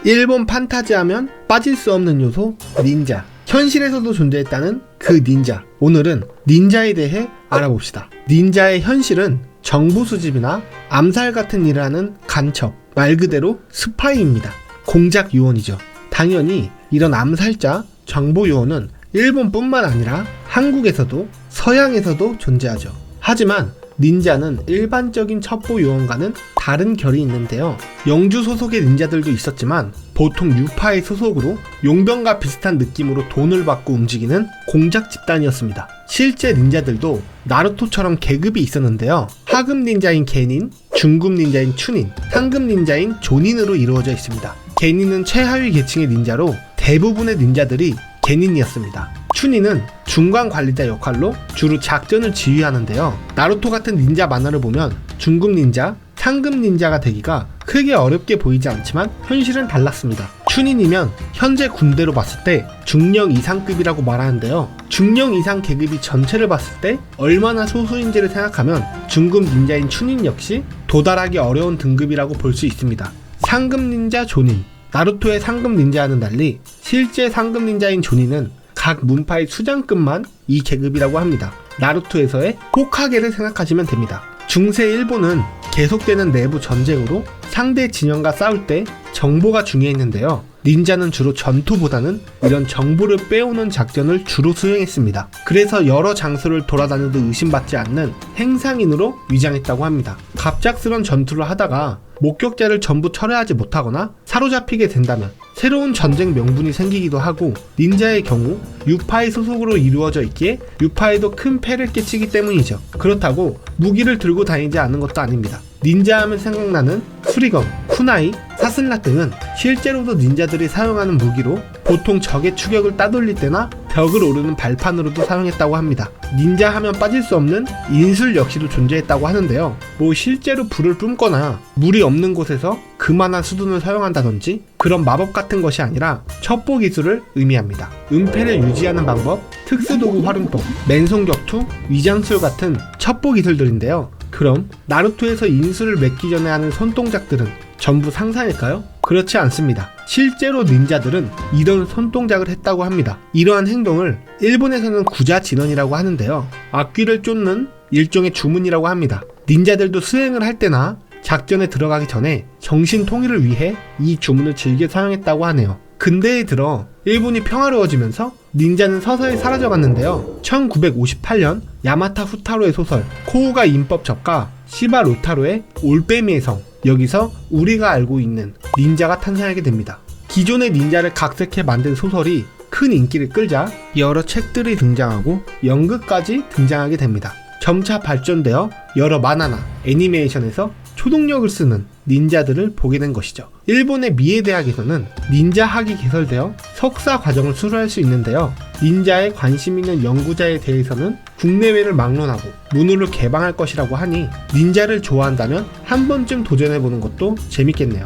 일본 판타지 하면 빠질 수 없는 요소 닌자. 현실에서도 존재했다는 그 닌자. 오늘은 닌자에 대해 알아봅시다. 닌자의 현실은 정보 수집이나 암살 같은 일을 하는 간첩, 말 그대로 스파이입니다. 공작 요원이죠. 당연히 이런 암살자, 정보 요원은 일본뿐만 아니라 한국에서도 서양에서도 존재하죠. 하지만 닌자는 일반적인 첩보 요원과는 다른 결이 있는데요. 영주 소속의 닌자들도 있었지만 보통 유파의 소속으로 용병과 비슷한 느낌으로 돈을 받고 움직이는 공작 집단이었습니다. 실제 닌자들도 나루토처럼 계급이 있었는데요. 하급 닌자인 게닌, 중급 닌자인 추닌, 상급 닌자인 조닌으로 이루어져 있습니다. 게닌은 최하위 계층의 닌자로 대부분의 닌자들이 게닌이었습니다. 추닌은 중간 관리자 역할로 주로 작전을 지휘하는데요. 나루토 같은 닌자 만화를 보면 중급 닌자, 상급 닌자가 되기가 크게 어렵게 보이지 않지만 현실은 달랐습니다. 추닌이면 현재 군대로 봤을 때 중령 이상급이라고 말하는데요. 중령 이상 계급이 전체를 봤을 때 얼마나 소수인지를 생각하면 중급 닌자인 추닌 역시 도달하기 어려운 등급이라고 볼 수 있습니다. 상급 닌자 조닌. 나루토의 상급 닌자와는 달리 실제 상급 닌자인 조닌은 각 문파의 수장급만 이 계급이라고 합니다. 나루토에서의 호카게를 생각하시면 됩니다. 중세 일본은 계속되는 내부 전쟁으로 상대 진영과 싸울 때 정보가 중요했는데요. 닌자는 주로 전투보다는 이런 정보를 빼오는 작전을 주로 수행했습니다. 그래서 여러 장소를 돌아다녀도 의심받지 않는 행상인으로 위장했다고 합니다. 갑작스런 전투를 하다가 목격자를 전부 철회하지 못하거나 사로잡히게 된다면 새로운 전쟁 명분이 생기기도 하고, 닌자의 경우 유파의 소속으로 이루어져 있기에 유파에도 큰 패를 끼치기 때문이죠. 그렇다고 무기를 들고 다니지 않은 것도 아닙니다. 닌자 하면 생각나는 수리검, 쿠나이, 사슬라 등은 실제로도 닌자들이 사용하는 무기로 보통 적의 추격을 따돌릴 때나 벽을 오르는 발판으로도 사용했다고 합니다. 닌자 하면 빠질 수 없는 인술 역시도 존재했다고 하는데요. 실제로 불을 뿜거나 물이 없는 곳에서 그만한 수둔을 사용한다든지 그런 마법 같은 것이 아니라 첩보 기술을 의미합니다. 은폐를 유지하는 방법, 특수도구 활용법, 맨손격투, 위장술 같은 첩보 기술들인데요. 그럼 나루토에서 인술을 맺기 전에 하는 손동작들은 전부 상상일까요? 그렇지 않습니다. 실제로 닌자들은 이런 손동작을 했다고 합니다. 이러한 행동을 일본에서는 구자진언이라고 하는데요. 앞귀를 쫓는 일종의 주문이라고 합니다. 닌자들도 수행을 할 때나 작전에 들어가기 전에 정신 통일을 위해 이 주문을 즐겨 사용했다고 하네요. 근대에 들어 일본이 평화로워지면서 닌자는 서서히 사라져갔는데요. 1958년 야마타 후타로의 소설 코우가 인법 적가 시바 로타로의 올빼미의 성, 여기서 우리가 알고 있는 닌자가 탄생하게 됩니다. 기존의 닌자를 각색해 만든 소설이 큰 인기를 끌자 여러 책들이 등장하고 연극까지 등장하게 됩니다. 점차 발전되어 여러 만화나 애니메이션에서 초동력을 쓰는 닌자들을 보게 된 것이죠. 일본의 미에 대학에서는 닌자 학이 개설되어 석사 과정을 수료할 수 있는데요. 닌자에 관심 있는 연구자에 대해서는 국내외를 막론하고 문호를 개방할 것이라고 하니 닌자를 좋아한다면 한 번쯤 도전해보는 것도 재밌겠네요.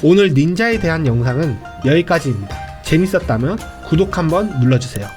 오늘 닌자에 대한 영상은 여기까지입니다. 재밌었다면 구독 한번 눌러주세요.